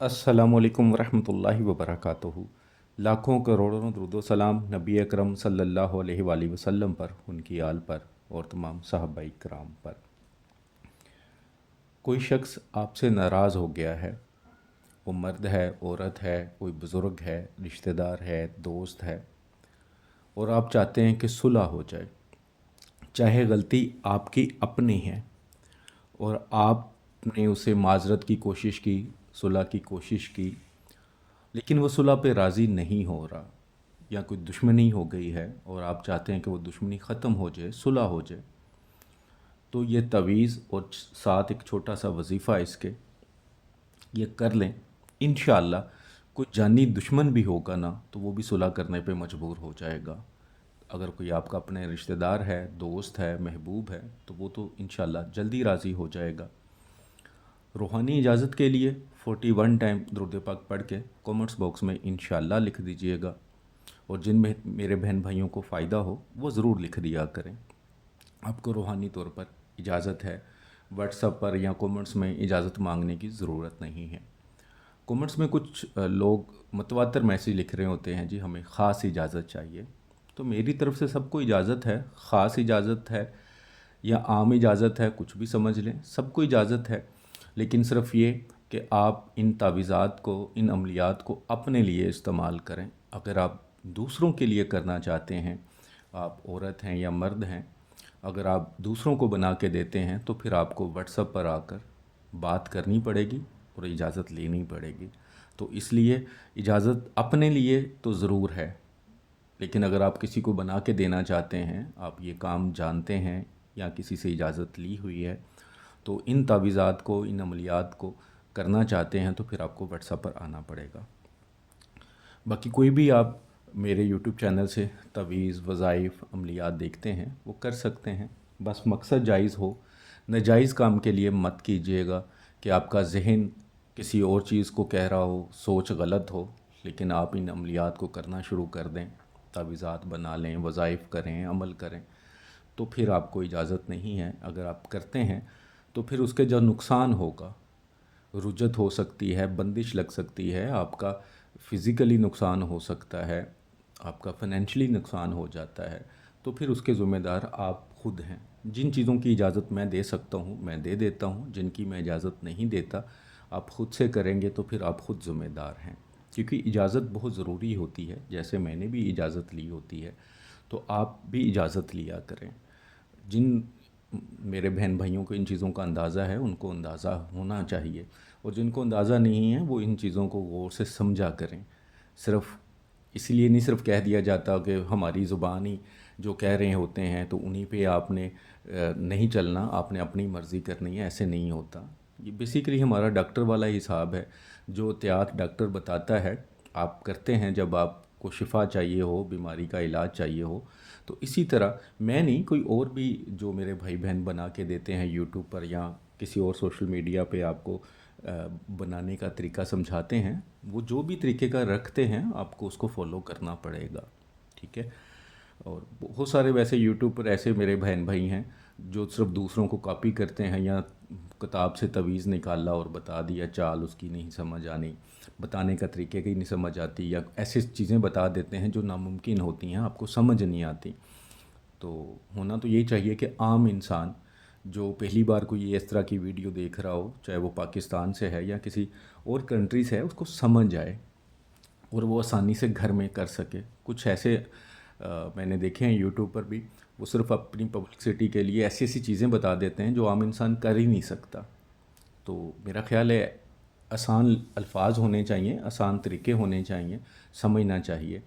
अस्सलामुअलैकुम वरहमतुल्लाहि वबरकातुहू। लाखों करोड़ों दुरूद सलाम नबी अकरम सल्लल्लाहु अलैहि वसल्लम पर, उनकी आल पर और तमाम सहाबाई कराम पर। कोई शख्स आपसे नाराज़ हो गया है, वो मर्द है, औरत है, कोई बुज़ुर्ग है, रिश्तेदार है, दोस्त है, और आप चाहते हैं कि सुलह हो जाए। चाहे गलती आपकी अपनी है और आपने उसे माजरत की कोशिश की, सुलह की कोशिश की, लेकिन वो सुलह पे राज़ी नहीं हो रहा, या कोई दुश्मनी हो गई है और आप चाहते हैं कि वो दुश्मनी ख़त्म हो जाए, सुलह हो जाए, तो ये तवीज़ और साथ एक छोटा सा वजीफ़ा इसके ये कर लें। इंशाअल्लाह कोई जानी दुश्मन भी होगा ना, तो वो भी सुलह करने पे मजबूर हो जाएगा। अगर कोई आपका अपने रिश्तेदार है, दोस्त है, महबूब है, तो वो तो इंशाअल्लाह जल्दी राज़ी हो जाएगा। रूहानी इजाज़त के लिए 41 टाइम दुरूद पाक पढ़ के कमेंट्स बॉक्स में इंशाअल्लाह लिख दीजिएगा, और जिन में मेरे बहन भाइयों को फ़ायदा हो वो ज़रूर लिख दिया करें। आपको रूहानी तौर पर इजाज़त है, व्हाट्सएप पर या कमेंट्स में इजाज़त मांगने की ज़रूरत नहीं है। कमेंट्स में कुछ लोग मतवातर मैसेज लिख रहे होते हैं, जी हमें ख़ास इजाज़त चाहिए। तो मेरी तरफ़ से सबको इजाज़त है, ख़ास इजाज़त है या आम इजाज़त है, कुछ भी समझ लें, सबको इजाज़त है। लेकिन सिर्फ़ ये कि आप इन तावीज़ात को, इन अमलियात को अपने लिए इस्तेमाल करें। अगर आप दूसरों के लिए करना चाहते हैं, आप औरत हैं या मर्द हैं, अगर आप दूसरों को बना के देते हैं तो फिर आपको व्हाट्सएप पर आकर बात करनी पड़ेगी और इजाज़त लेनी पड़ेगी। तो इसलिए इजाज़त अपने लिए तो ज़रूर है, लेकिन अगर आप किसी को बना के देना चाहते हैं, आप ये काम जानते हैं या किसी से इजाज़त ली हुई है, तो इन तावीज़ात को, इन अमलियात को करना चाहते हैं, तो फिर आपको व्हाट्सएप पर आना पड़ेगा। बाकी कोई भी आप मेरे यूट्यूब चैनल से तवीज़, वज़ाइफ़, अमलियात देखते हैं, वो कर सकते हैं, बस मकसद जायज़ हो। नाजायज़ काम के लिए मत कीजिएगा कि आपका ज़हन किसी और चीज़ को कह रहा हो, सोच गलत हो, लेकिन आप इन अमलियात को करना शुरू कर दें, तावीज़ात बना लें, वज़ाइफ़ करें, अमल करें, तो फिर आपको इजाज़त नहीं है। अगर आप करते हैं तो फिर उसके जो नुकसान होगा, रुजत हो सकती है, बंदिश लग सकती है, आपका फ़िज़िकली नुकसान हो सकता है, आपका फ़ाइनेंशियली नुकसान हो जाता है, तो फिर उसके ज़िम्मेदार आप ख़ुद हैं। जिन चीज़ों की इजाज़त मैं दे सकता हूँ मैं दे देता हूँ, जिनकी मैं इजाज़त नहीं देता, आप ख़ुद से करेंगे तो फिर आप ख़ुद ज़िम्मेदार हैं। क्योंकि इजाज़त बहुत ज़रूरी होती है, जैसे मैंने भी इजाज़त ली होती है, तो आप भी इजाज़त लिया करें। जिन मेरे बहन भाइयों को इन चीज़ों का अंदाज़ा है, उनको अंदाज़ा होना चाहिए, और जिनको अंदाज़ा नहीं है वो इन चीज़ों को गौर से समझा करें। सिर्फ़ इसलिए नहीं सिर्फ़ कह दिया जाता कि हमारी ज़ुबान ही जो कह रहे होते हैं तो उन्हीं पे आपने नहीं चलना, आपने अपनी मर्ज़ी करनी है, ऐसे नहीं होता। ये बेसिकली हमारा डॉक्टर वाला हिसाब है, जो एहतियात डॉक्टर बताता है आप करते हैं जब आपको शिफा चाहिए हो, बीमारी का इलाज चाहिए हो। तो इसी तरह मैं नहीं, कोई और भी जो मेरे भाई बहन बना के देते हैं यूट्यूब पर या किसी और सोशल मीडिया पे आपको बनाने का तरीका समझाते हैं, वो जो भी तरीके का रखते हैं आपको उसको फॉलो करना पड़ेगा, ठीक है। और बहुत सारे वैसे यूट्यूब पर ऐसे मेरे बहन भाई हैं जो सिर्फ दूसरों को कॉपी करते हैं, या किताब से तवीज़ निकाला और बता दिया, चाल उसकी नहीं समझ आनी, बताने का तरीके की नहीं समझ आती, या ऐसी चीज़ें बता देते हैं जो नामुमकिन होती हैं, आपको समझ नहीं आती। तो होना तो यही चाहिए कि आम इंसान जो पहली बार कोई इस तरह की वीडियो देख रहा हो, चाहे वो पाकिस्तान से है या किसी और कंट्री से है, उसको समझ आए और वो आसानी से घर में कर सके। कुछ ऐसे मैंने देखे हैं यूट्यूब पर भी, वो सिर्फ अपनी पब्लिसिटी के लिए ऐसी ऐसी चीज़ें बता देते हैं जो आम इंसान कर ही नहीं सकता। तो मेरा ख़्याल है आसान अल्फाज होने चाहिए, आसान तरीके होने चाहिए, समझना चाहिए,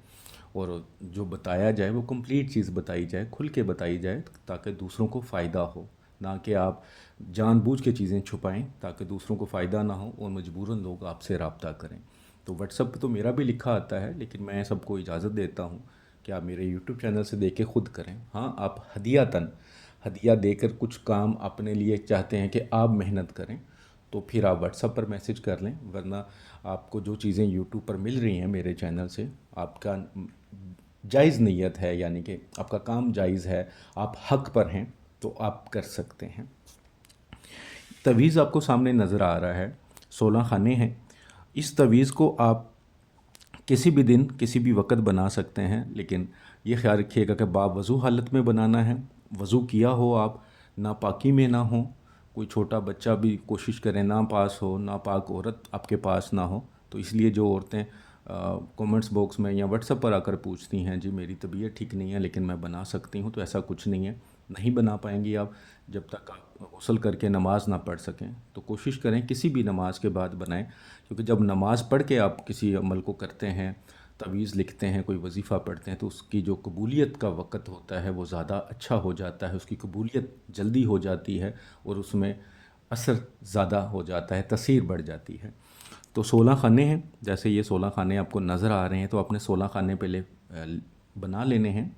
और जो बताया जाए वो कंप्लीट चीज़ बताई जाए, खुल के बताई जाए, ताकि दूसरों को फ़ायदा हो, ना कि आप जानबूझ के चीज़ें छुपाएं ताकि दूसरों को फ़ायदा ना हो और मजबूरन लोग आपसे रब्ता करें। तो व्हाट्सएप पे तो मेरा भी लिखा आता है, लेकिन मैं सबको इजाज़त देता हूँ कि आप मेरे यूट्यूब चैनल से देख के ख़ुद करें। हाँ, आप हदियातन हदिया देकर कुछ काम अपने लिए चाहते हैं कि आप मेहनत करें, तो फिर आप व्हाट्सएप पर मैसेज कर लें, वरना आपको जो चीज़ें यूट्यूब पर मिल रही हैं मेरे चैनल से, आपका जायज़ नीयत है, यानी कि आपका काम जायज़ है, आप हक़ पर हैं, तो आप कर सकते हैं। तवीज़ आपको सामने नज़र आ रहा है, 16 खाने हैं, इस तवीज़ को आप किसी भी दिन किसी भी वक्त बना सकते हैं, लेकिन ये ख्याल रखिएगा कि बावज़ू हालत में बनाना है। वज़ू किया हो आप, नापाकी में ना हो, कोई छोटा बच्चा भी कोशिश करे ना पास हो, नापाक औरत आपके पास ना हो। तो इसलिए जो औरतें कमेंट्स बॉक्स में या व्हाट्सएप पर आकर पूछती हैं जी मेरी तबीयत ठीक नहीं है लेकिन मैं बना सकती हूँ, तो ऐसा कुछ नहीं है, नहीं बना पाएंगी आप जब तक आप गुस्ल करके नमाज़ ना पढ़ सकें। तो कोशिश करें किसी भी नमाज के बाद बनाएं, क्योंकि जब नमाज़ पढ़ के आप किसी अमल को करते हैं, तवीज़ लिखते हैं, कोई वजीफ़ा पढ़ते हैं, तो उसकी जो कबूलियत का वक़्त होता है वो ज़्यादा अच्छा हो जाता है, उसकी कबूलियत जल्दी हो जाती है और उसमें असर ज़्यादा हो जाता है, तसीर बढ़ जाती है। तो 16 खाने हैं, जैसे ये 16 खाने आपको नज़र आ रहे हैं, तो आपने 16 खाने पहले बना लेने हैं।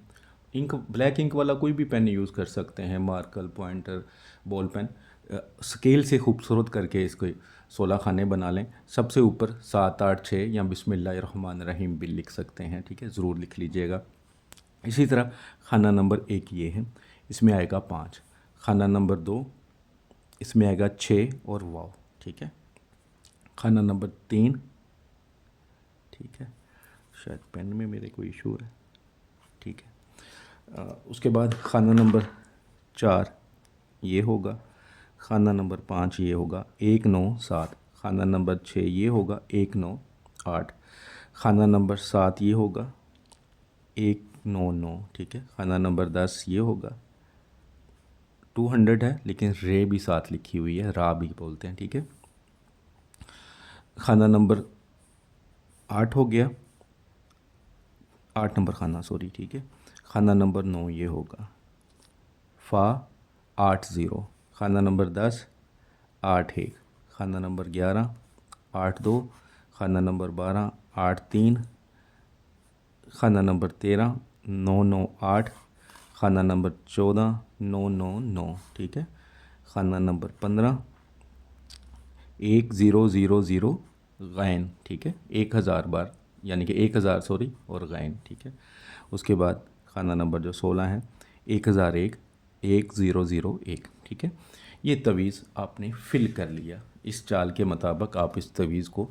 इंक, ब्लैक इंक वाला कोई भी पेन यूज़ कर सकते हैं, marker, pointer, ball pen, scale से खूबसूरत करके इसको 16 खाने बना लें। सबसे ऊपर 7, 8, 6 या बिस्मिल्लाहिर्रहमानिर्रहीम भी लिख सकते हैं, ठीक है, ज़रूर लिख लीजिएगा। इसी तरह खाना नंबर 1 ये है, इसमें आएगा 5। खाना नंबर 2 इसमें आएगा 6 और वाव, ठीक है। खाना नंबर 3, ठीक है, शायद पेन में मेरे कोई इशू है, ठीक है। उसके बाद खाना नंबर 4 ये होगा, खाना नंबर 5 ये होगा, 1, 9, 7। खाना नंबर 6 ये होगा, 1, 9, 8। खाना नंबर 7 ये होगा, 1, 9, 9, ठीक है। खाना नंबर 10 ये होगा, 200 है लेकिन रे भी साथ लिखी हुई है, रा भी बोलते हैं, ठीक है। खाना नंबर 8 हो गया, 8 नंबर खाना, सॉरी, ठीक है। खाना नंबर 9 ये होगा, फ़ा 8, 0। खाना नंबर 10, 8, 1। खाना नंबर 11, 8, 2। खाना नंबर 12, 8, 3। खाना नंबर 13, 9, 9, 8। खाना नंबर 14, 9, 9, 9, ठीक है। खाना नंबर 15, 1, 0, 0, 0 गैन, ठीक है, 1000 बार, यानी कि 1000, सॉरी, और गैन, ठीक है। उसके बाद खाना नंबर जो 16 है, 1001, 1, 0, 0, 1, ठीक है। ये तवीज़ आपने फ़िल कर लिया, इस चाल के मुताबिक आप इस तवीज़ को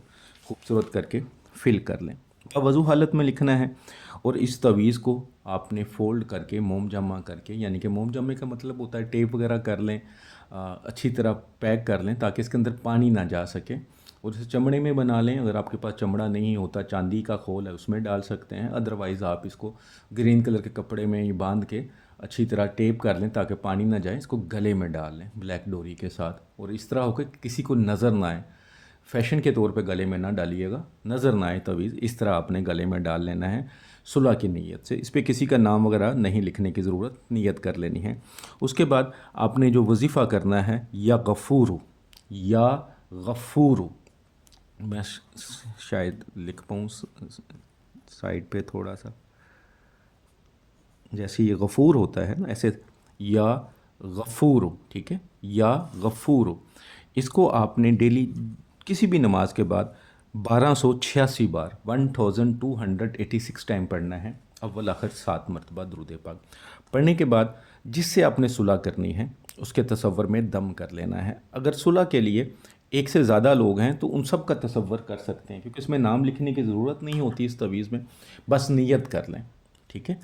खूबसूरत करके फ़िल कर लें। अब वज़ू हालत में लिखना है और इस तवीज़ को आपने फ़ोल्ड करके मोम जमा करके, यानी कि मोम जमे का मतलब होता है टेप वगैरह कर लें, अच्छी तरह पैक कर लें ताकि इसके अंदर पानी ना जा सके, और इसे चमड़े में बना लें। अगर आपके पास चमड़ा नहीं होता, चांदी का खोल है, उसमें डाल सकते हैं, अदरवाइज़ आप इसको ग्रीन कलर के कपड़े में ही बांध के अच्छी तरह टेप कर लें ताकि पानी ना जाए। इसको गले में डाल लें ब्लैक डोरी के साथ, और इस तरह होकर किसी को नज़र ना आए, फ़ैशन के तौर पे गले में ना डालिएगा, नज़र ना आए तवीज़, इस तरह आपने गले में डाल लेना है सुलह की नीयत से। इस पर किसी का नाम वगैरह नहीं लिखने की ज़रूरत, नीयत कर लेनी है। उसके बाद आपने जो वजीफ़ा करना है, या गफ़ूर, या गफ़ूर, मैं शायद लिख पाऊँ साइड पे थोड़ा सा, जैसे ये गफ़ूर होता है ना, ऐसे या गफ़ूर, ठीक है, या गफ़ूर। इसको आपने डेली किसी भी नमाज के बाद 1286 बार, 1286 टाइम पढ़ना है, अव्वल आखिर 7 मरतबा दुरूद पाक पढ़ने के बाद जिससे आपने सुलह करनी है उसके तसव्वुर में दम कर लेना है। अगर सुलह के लिए एक से ज़्यादा लोग हैं तो उन सब का तसव्वुर कर सकते हैं, क्योंकि इसमें नाम लिखने की ज़रूरत नहीं होती इस तवीज़ में, बस नीयत कर लें, ठीक है।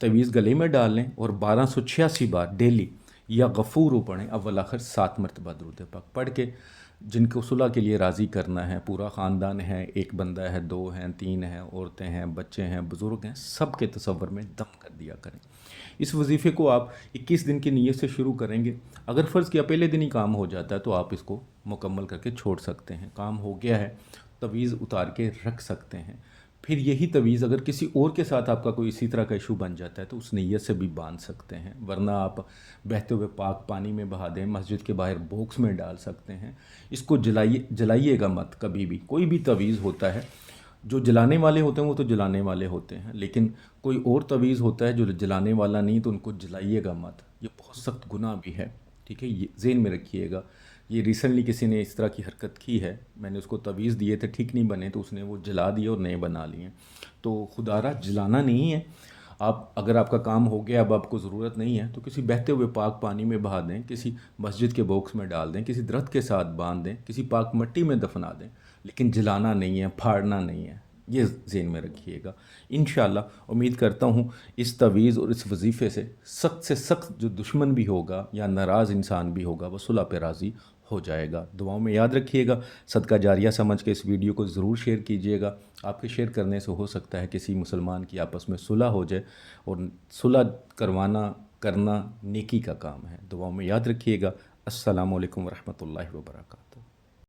तवीज़ गले में डाल लें और 1286 बार डेली या गफ़ूर पढ़ें, अव्वल आखिर 7 मरतबा दुरूद पाक पढ़ के जिनको सुलह के लिए राज़ी करना है, पूरा ख़ानदान है, एक बंदा है, 2 हैं, 3 हैं, औरतें हैं, बच्चे हैं, बुज़ुर्ग हैं, सब के तसव्वुर में दम कर दिया करें। इस वजीफ़े को आप 21 दिन की नीयत से शुरू करेंगे। अगर फ़र्ज़ किया पहले दिन ही काम हो जाता है तो आप इसको मुकम्मल करके छोड़ सकते हैं। काम हो गया है, तवीज़ उतार के रख सकते हैं। फिर यही तवीज़ अगर किसी और के साथ आपका कोई इसी तरह का इशू बन जाता है तो उस नीयत से भी बांध सकते हैं, वरना आप बहते हुए पाक पानी में बहा दें, मस्जिद के बाहर बॉक्स में डाल सकते हैं। इसको जलाइएगा मत कभी भी। कोई भी तवीज़ होता है, जो जलाने वाले होते हैं वो तो जलाने वाले होते हैं, लेकिन कोई और तवीज़ होता है जो जलाने वाला नहीं, तो उनको जलाइएगा मत, ये बहुत सख्त गुनाह भी है, ठीक है, ये ज़हन में रखिएगा। ये रिसेंटली किसी ने इस तरह की हरकत की है, मैंने उसको तवीज़ दिए थे, ठीक नहीं बने तो उसने वो जला दिए और नए बना लिए। तो खुदारा जलाना नहीं है। आप अगर आपका काम हो गया, अब आपको ज़रूरत नहीं है, तो किसी बहते हुए पाक पानी में बहा दें, किसी मस्जिद के बॉक्स में डाल दें, किसी दरख्त के साथ बांध दें, किसी पाक मट्टी में दफना दें, لیکن جلانا نہیں ہے، پھاڑنا نہیں ہے، یہ ذہن میں رکھیے گا۔ انشاءاللہ امید کرتا ہوں اس تعویذ اور اس وظیفے سے سخت جو دشمن بھی ہوگا یا ناراض انسان بھی ہوگا وہ صلح پہ راضی ہو جائے گا۔ دعاؤں میں یاد رکھیے گا، صدقہ جاریہ سمجھ کے اس ویڈیو کو ضرور شیئر کیجیے گا۔ آپ کے شیئر کرنے سے ہو سکتا ہے کسی مسلمان کی آپس میں صلح ہو جائے، اور صلح کرنا نیکی کا کام ہے۔ دعاؤں میں یاد رکھیے گا۔ السلام علیکم ورحمۃ اللہ وبرکاتہ۔